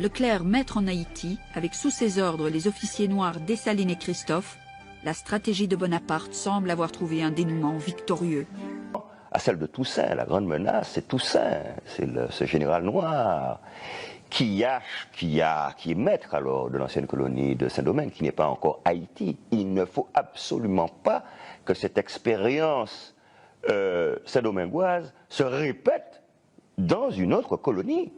Leclerc maître en Haïti, avec sous ses ordres les officiers noirs Dessalines et Christophe, la stratégie de Bonaparte semble avoir trouvé un dénouement victorieux. À celle de Toussaint, la grande menace, c'est Toussaint, c'est ce général noir qui est maître alors de l'ancienne colonie de Saint-Domingue, qui n'est pas encore Haïti. Il ne faut absolument pas que cette expérience saint-domingoise se répète dans une autre colonie.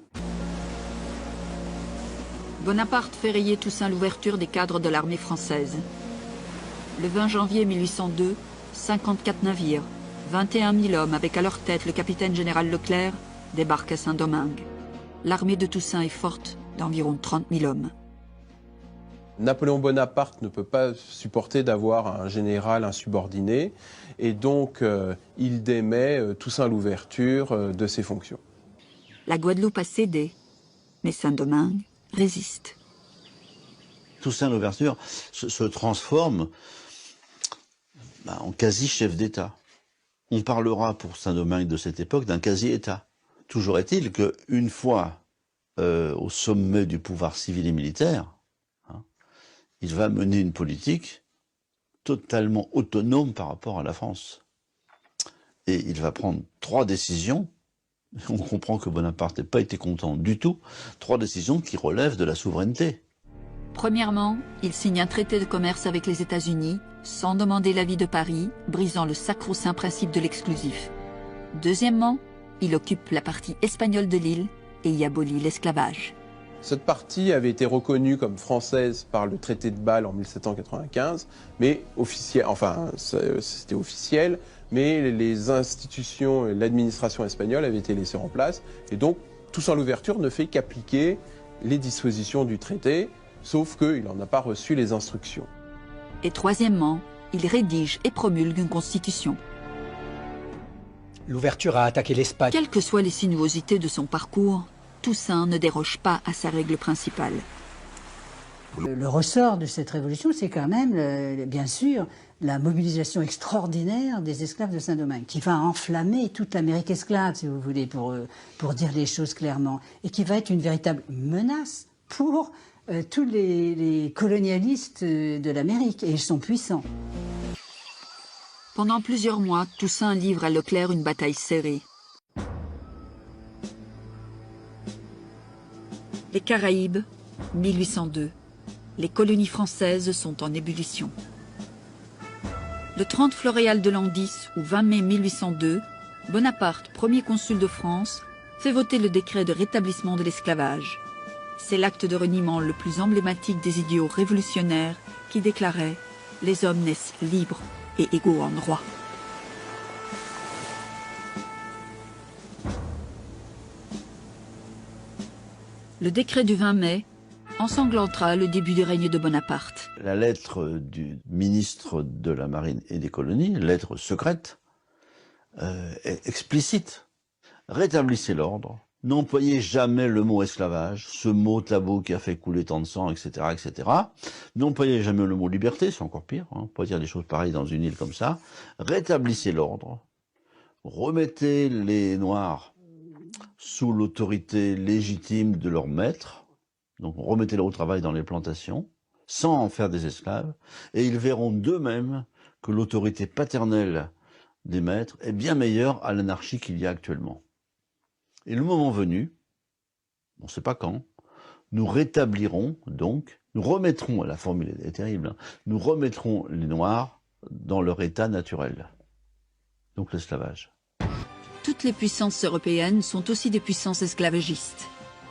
Bonaparte fait rayer Toussaint l'ouverture des cadres de l'armée française. Le 20 janvier 1802, 54 navires, 21 000 hommes avec à leur tête le capitaine général Leclerc débarquent à Saint-Domingue. L'armée de Toussaint est forte d'environ 30 000 hommes. Napoléon Bonaparte ne peut pas supporter d'avoir un général insubordonné et donc il démet Toussaint l'ouverture de ses fonctions. La Guadeloupe a cédé, mais Saint-Domingue résiste. Toussaint l'ouverture se transforme en quasi-chef d'État. On parlera pour Saint-Domingue de cette époque d'un quasi-État. Toujours est-il qu'une fois au sommet du pouvoir civil et militaire, il va mener une politique totalement autonome par rapport à la France. Et il va prendre 3 décisions. On comprend que Bonaparte n'a pas été content du tout. 3 décisions qui relèvent de la souveraineté. Premièrement, il signe un traité de commerce avec les États-Unis, sans demander l'avis de Paris, brisant le sacro-saint principe de l'exclusif. Deuxièmement, il occupe la partie espagnole de l'île et y abolit l'esclavage. Cette partie avait été reconnue comme française par le traité de Bâle en 1795, mais c'était officiel, mais les institutions et l'administration espagnole avaient été laissées en place, et donc Toussaint l'ouverture ne fait qu'appliquer les dispositions du traité, sauf qu'il n'en a pas reçu les instructions. Et troisièmement, il rédige et promulgue une constitution. L'ouverture a attaqué l'Espagne. Quelles que soient les sinuosités de son parcours, Toussaint ne déroge pas à sa règle principale. Le ressort de cette révolution, c'est quand même, bien sûr, la mobilisation extraordinaire des esclaves de Saint-Domingue, qui va enflammer toute l'Amérique esclave, si vous voulez, pour dire les choses clairement, et qui va être une véritable menace pour tous les colonialistes de l'Amérique, et ils sont puissants. Pendant plusieurs mois, Toussaint livre à Leclerc une bataille serrée. Les Caraïbes, 1802. Les colonies françaises sont en ébullition. Le 30 Floréal de l'an 10 ou 20 mai 1802, Bonaparte, premier consul de France, fait voter le décret de rétablissement de l'esclavage. C'est l'acte de reniement le plus emblématique des idéaux révolutionnaires qui déclarait « Les hommes naissent libres et égaux en droit ». Le décret du 20 mai ensanglantera le début du règne de Bonaparte. La lettre du ministre de la Marine et des Colonies, lettre secrète, est explicite. Rétablissez l'ordre, n'employez jamais le mot esclavage, ce mot tabou qui a fait couler tant de sang, etc., etc. N'employez jamais le mot liberté, c'est encore pire, on peut dire des choses pareilles dans une île comme ça. Rétablissez l'ordre, remettez les Noirs sous l'autorité légitime de leur maître, donc remettez-les au travail dans les plantations, sans en faire des esclaves, et ils verront d'eux-mêmes que l'autorité paternelle des maîtres est bien meilleure à l'anarchie qu'il y a actuellement. Et le moment venu, on ne sait pas quand, nous rétablirons donc, nous remettrons, la formule est terrible, nous remettrons les Noirs dans leur état naturel, donc l'esclavage. Toutes les puissances européennes sont aussi des puissances esclavagistes.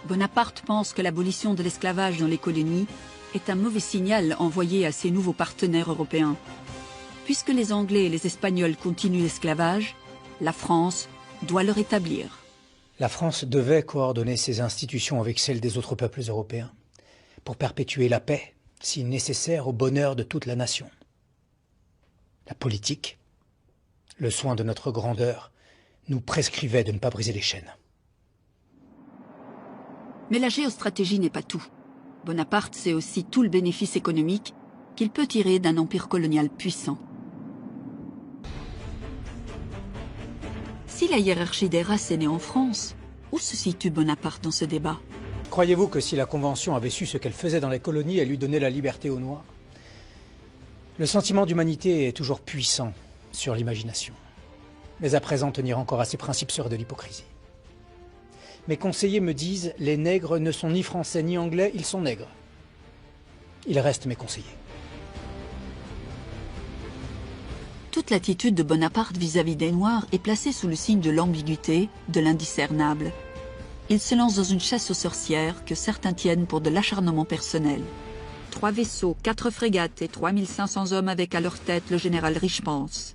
Bonaparte pense que l'abolition de l'esclavage dans les colonies est un mauvais signal envoyé à ses nouveaux partenaires européens. Puisque les Anglais et les Espagnols continuent l'esclavage, la France doit le rétablir. La France devait coordonner ses institutions avec celles des autres peuples européens pour perpétuer la paix, si nécessaire au bonheur de toute la nation. La politique, le soin de notre grandeur, nous prescrivait de ne pas briser les chaînes. Mais la géostratégie n'est pas tout. Bonaparte sait aussi tout le bénéfice économique qu'il peut tirer d'un empire colonial puissant. Si la hiérarchie des races est née en France, où se situe Bonaparte dans ce débat? Croyez-vous que si la Convention avait su ce qu'elle faisait dans les colonies, elle lui donnait la liberté aux Noirs? Le sentiment d'humanité est toujours puissant sur l'imagination. Mais à présent, tenir encore à ces principes serait de l'hypocrisie. Mes conseillers me disent, les nègres ne sont ni français ni anglais, ils sont nègres. Ils restent mes conseillers. Toute l'attitude de Bonaparte vis-à-vis des Noirs est placée sous le signe de l'ambiguïté, de l'indiscernable. Il se lance dans une chasse aux sorcières que certains tiennent pour de l'acharnement personnel. 3 vaisseaux, 4 frégates et 3500 hommes avec à leur tête le général Richepanse.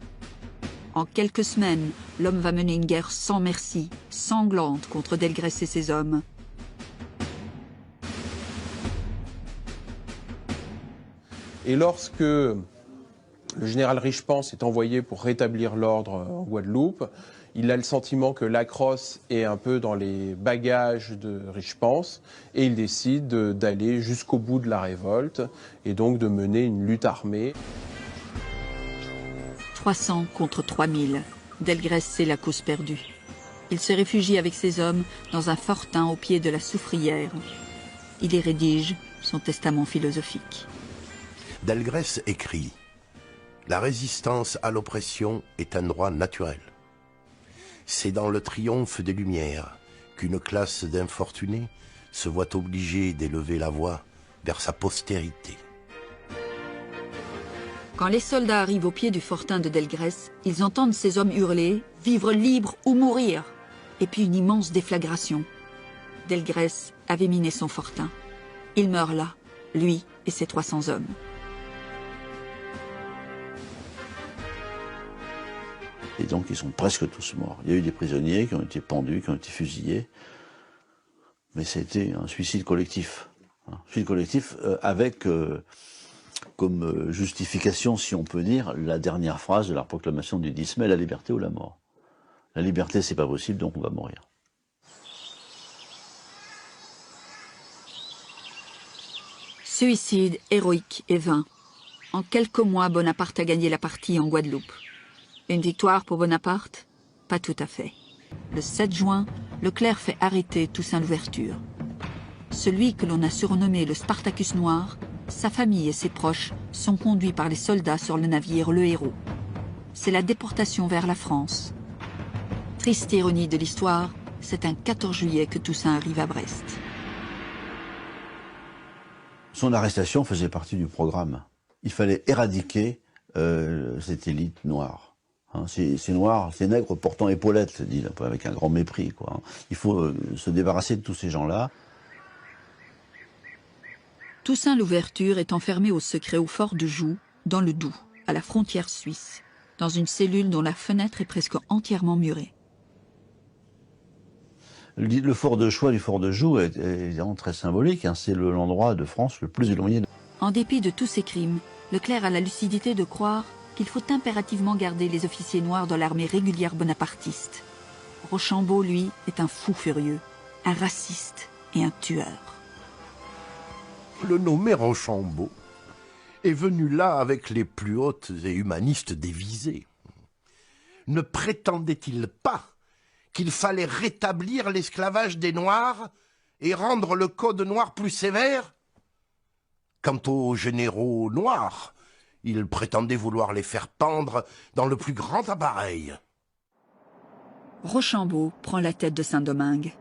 En quelques semaines, l'homme va mener une guerre sans merci, sanglante contre Delgrès et ses hommes. Et lorsque le général Richepanse est envoyé pour rétablir l'ordre en Guadeloupe, il a le sentiment que Lacrosse est un peu dans les bagages de Richepanse et il décide d'aller jusqu'au bout de la révolte et donc de mener une lutte armée. 300 contre 3000. Delgrès sait la cause perdue. Il se réfugie avec ses hommes dans un fortin au pied de la Soufrière. Il y rédige son testament philosophique. Delgrès écrit « La résistance à l'oppression est un droit naturel. C'est dans le triomphe des Lumières qu'une classe d'infortunés se voit obligée d'élever la voix vers sa postérité. » Quand les soldats arrivent au pied du fortin de Delgrès, ils entendent ces hommes hurler « Vivre libre ou mourir !» et puis une immense déflagration. Delgrès avait miné son fortin. Il meurt là, lui et ses 300 hommes. Et donc ils sont presque tous morts. Il y a eu des prisonniers qui ont été pendus, qui ont été fusillés. Mais c'était un suicide collectif. Un suicide collectif avec comme justification, si on peut dire, la dernière phrase de la proclamation du 10 mai, la liberté ou la mort. La liberté, c'est pas possible, donc on va mourir. Suicide héroïque et vain. En quelques mois, Bonaparte a gagné la partie en Guadeloupe. Une victoire pour Bonaparte? Pas tout à fait. Le 7 juin, Leclerc fait arrêter Toussaint Louverture. Celui que l'on a surnommé le Spartacus noir, sa famille et ses proches sont conduits par les soldats sur le navire Le Héros. C'est la déportation vers la France. Triste ironie de l'histoire, c'est un 14 juillet que Toussaint arrive à Brest. Son arrestation faisait partie du programme. Il fallait éradiquer cette élite noire. Hein, ces noirs, ces nègres portant épaulettes, dit avec un grand mépris, quoi. Il faut se débarrasser de tous ces gens-là. Toussaint Louverture est enfermé au secret au fort de Joux, dans le Doubs, à la frontière suisse, dans une cellule dont la fenêtre est presque entièrement murée. Le fort de choix du fort de Joux est évidemment très symbolique. Hein, c'est l'endroit de France le plus éloigné. En dépit de tous ces crimes, Leclerc a la lucidité de croire qu'il faut impérativement garder les officiers noirs dans l'armée régulière bonapartiste. Rochambeau, lui, est un fou furieux, un raciste et un tueur. Le nommé Rochambeau est venu là avec les plus hautes et humanistes des visées. Ne prétendait-il pas qu'il fallait rétablir l'esclavage des Noirs et rendre le code noir plus sévère? Quant aux généraux noirs, il prétendait vouloir les faire pendre dans le plus grand appareil. Rochambeau prend la tête de Saint-Domingue.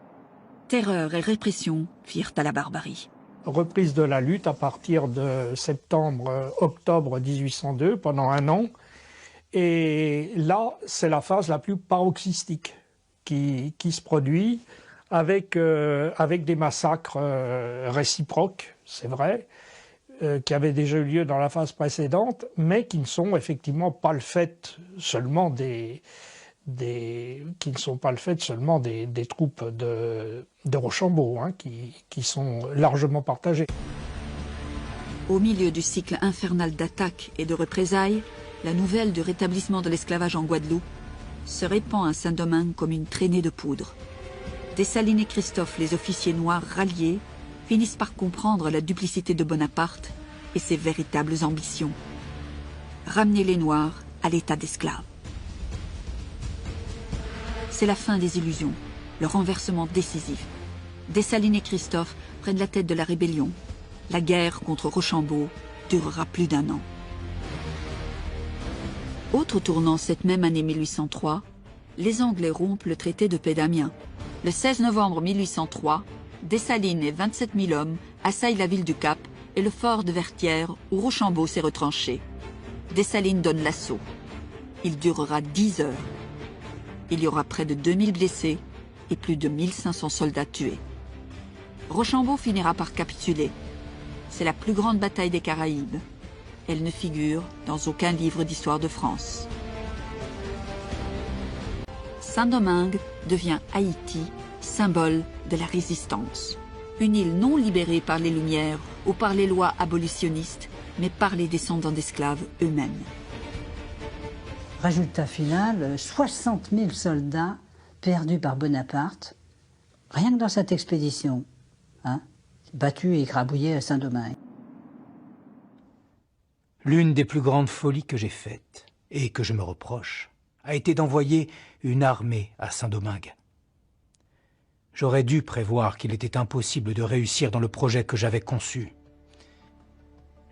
Terreur et répression firent à la barbarie. Reprise de la lutte à partir de septembre-octobre 1802, pendant 1 an. Et là, c'est la phase la plus paroxystique qui se produit, avec des massacres réciproques, c'est vrai, qui avaient déjà eu lieu dans la phase précédente, mais qui ne sont effectivement pas le fait seulement des troupes de Rochambeau, hein, qui sont largement partagées. Au milieu du cycle infernal d'attaques et de représailles, la nouvelle du rétablissement de l'esclavage en Guadeloupe se répand à Saint-Domingue comme une traînée de poudre. Dessalines et Christophe, les officiers noirs ralliés, finissent par comprendre la duplicité de Bonaparte et ses véritables ambitions. Ramener les Noirs à l'état d'esclaves. C'est la fin des illusions, le renversement décisif. Dessalines et Christophe prennent la tête de la rébellion. La guerre contre Rochambeau durera plus d'1 an. Autre tournant cette même année 1803, les Anglais rompent le traité de paix d'Amiens. Le 16 novembre 1803, Dessalines et 27 000 hommes assaillent la ville du Cap et le fort de Vertières où Rochambeau s'est retranché. Dessalines donne l'assaut. Il durera 10 heures. Il y aura près de 2000 blessés et plus de 1500 soldats tués. Rochambeau finira par capituler. C'est la plus grande bataille des Caraïbes. Elle ne figure dans aucun livre d'histoire de France. Saint-Domingue devient Haïti, symbole de la résistance. Une île non libérée par les Lumières ou par les lois abolitionnistes, mais par les descendants d'esclaves eux-mêmes. Résultat final, 60 000 soldats perdus par Bonaparte, rien que dans cette expédition, hein, battus et écrabouillés à Saint-Domingue. L'une des plus grandes folies que j'ai faites, et que je me reproche, a été d'envoyer une armée à Saint-Domingue. J'aurais dû prévoir qu'il était impossible de réussir dans le projet que j'avais conçu.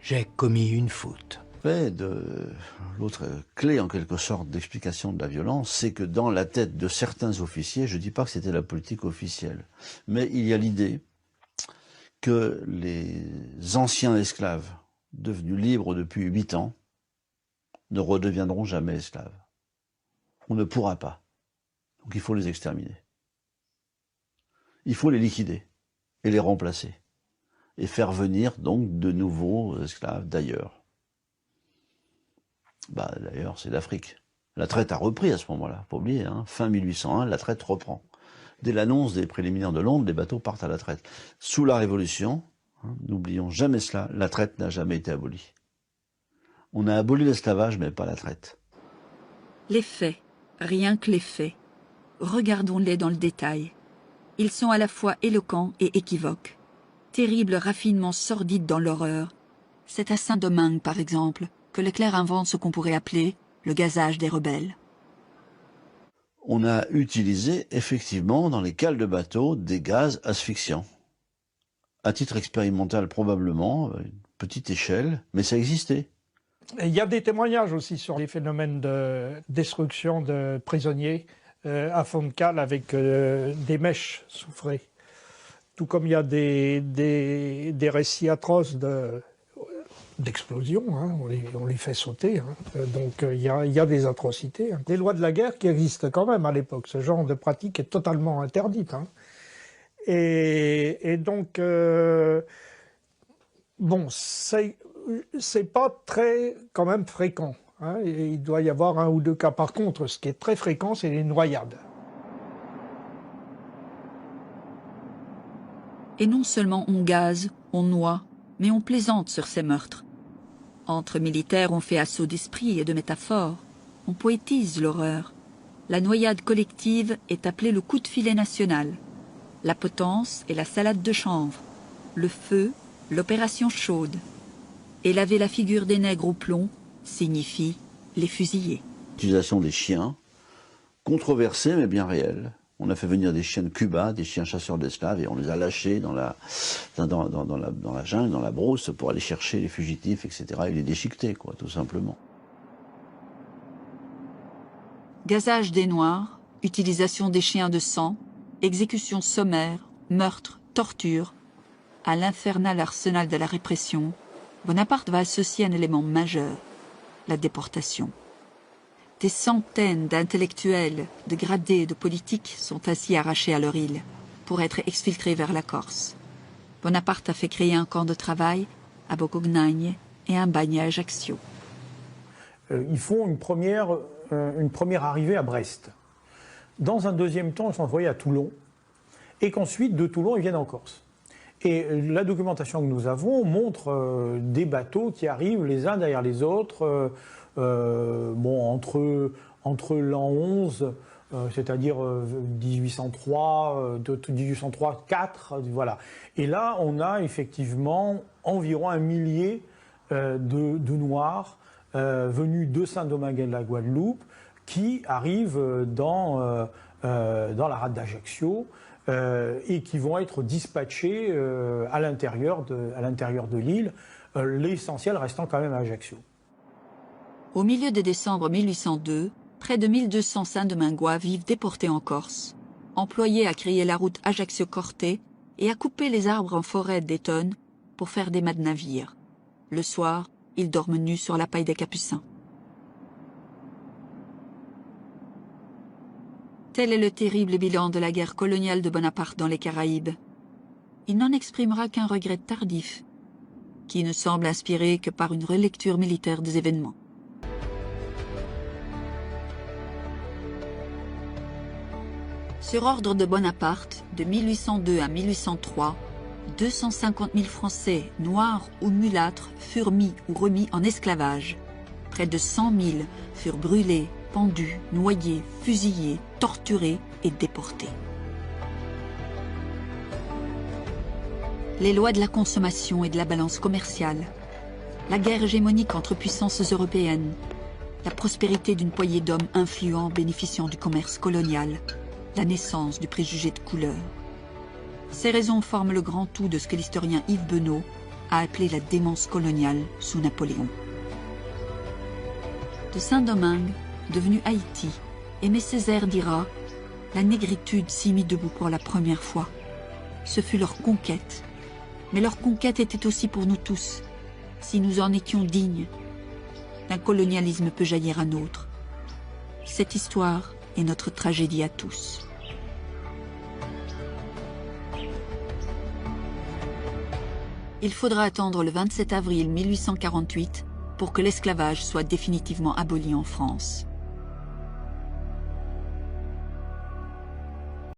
J'ai commis une faute. L'autre clé, en quelque sorte, d'explication de la violence, c'est que dans la tête de certains officiers, je ne dis pas que c'était la politique officielle, mais il y a l'idée que les anciens esclaves, devenus libres depuis 8 ans, ne redeviendront jamais esclaves. On ne pourra pas. Donc il faut les exterminer. Il faut les liquider et les remplacer. Et faire venir donc de nouveaux esclaves d'ailleurs. D'ailleurs, c'est d'Afrique. La traite a repris à ce moment-là, faut pas oublier, hein. Fin 1801, la traite reprend. Dès l'annonce des préliminaires de Londres, les bateaux partent à la traite. Sous la Révolution, hein, n'oublions jamais cela, la traite n'a jamais été abolie. On a aboli l'esclavage, mais pas la traite. Les faits, rien que les faits. Regardons-les dans le détail. Ils sont à la fois éloquents et équivoques. Terrible raffinement sordide dans l'horreur. C'est à Saint-Domingue, par exemple, que Leclerc invente ce qu'on pourrait appeler le gazage des rebelles. On a utilisé effectivement dans les cales de bateaux des gaz asphyxiants. À titre expérimental probablement, à une petite échelle, mais ça existait. Et il y a des témoignages aussi sur les phénomènes de destruction de prisonniers à fond de cale avec des mèches soufrées. Tout comme il y a des récits atroces d'explosions, hein, on les fait sauter. Hein. Donc il y a des atrocités. Hein. Des lois de la guerre qui existent quand même à l'époque. Ce genre de pratique est totalement interdite. Hein. Et donc, bon, c'est pas très quand même fréquent. Hein. Et il doit y avoir 1 ou 2 cas. Par contre, ce qui est très fréquent, c'est les noyades. Et non seulement on gaze, on noie, mais on plaisante sur ces meurtres. Entre militaires, on fait assaut d'esprit et de métaphores. On poétise l'horreur. La noyade collective est appelée le coup de filet national. La potence est la salade de chanvre. Le feu, l'opération chaude. Et laver la figure des nègres au plomb signifie les fusiller. L'utilisation des chiens, controversée mais bien réelle. On a fait venir des chiens de Cuba, des chiens chasseurs d'esclaves, et on les a lâchés dans la jungle, dans la brousse, pour aller chercher les fugitifs, etc., et les déchiqueter, quoi, tout simplement. Gazage des Noirs, utilisation des chiens de sang, exécution sommaire, meurtre, torture. À l'infernal arsenal de la répression, Bonaparte va associer un élément majeur, la déportation. Des centaines d'intellectuels, de gradés et de politiques sont ainsi arrachés à leur île pour être exfiltrés vers la Corse. Bonaparte a fait créer un camp de travail à Boccognane et un bagne à Ajaccio. Ils font une première arrivée à Brest. Dans un deuxième temps, ils sont envoyés à Toulon et qu'ensuite, de Toulon, ils viennent en Corse. Et la documentation que nous avons montre des bateaux qui arrivent les uns derrière les autres, entre l'an 11, c'est-à-dire 1803, 1803-4, voilà. Et là, on a effectivement environ 1 millier de Noirs venus de Saint-Domingue et de la Guadeloupe qui arrivent dans la rade d'Ajaccio et qui vont être dispatchés à l'intérieur de l'île, l'essentiel restant quand même à Ajaccio. Au milieu de décembre 1802, près de 1200 Saint-Domingois vivent déportés en Corse, employés à créer la route Ajaccio-Corté et à couper les arbres en forêt d'Etonne pour faire des mâts de navires. Le soir, ils dorment nus sur la paille des Capucins. Tel est le terrible bilan de la guerre coloniale de Bonaparte dans les Caraïbes. Il n'en exprimera qu'un regret tardif, qui ne semble inspiré que par une relecture militaire des événements. Sur ordre de Bonaparte, de 1802 à 1803, 250 000 Français, noirs ou mulâtres, furent mis ou remis en esclavage. Près de 100 000 furent brûlés, pendus, noyés, fusillés, torturés et déportés. Les lois de la consommation et de la balance commerciale, la guerre hégémonique entre puissances européennes, la prospérité d'une poignée d'hommes influents bénéficiant du commerce colonial, la naissance du préjugé de couleur. Ces raisons forment le grand tout de ce que l'historien Yves Benot a appelé la démence coloniale sous Napoléon. De Saint-Domingue, devenu Haïti, Aimé Césaire dira « La négritude s'y mit debout pour la première fois. Ce fut leur conquête. Mais leur conquête était aussi pour nous tous, si nous en étions dignes. D'un colonialisme peut jaillir un autre. Cette histoire est notre tragédie à tous. » Il faudra attendre le 27 avril 1848 pour que l'esclavage soit définitivement aboli en France.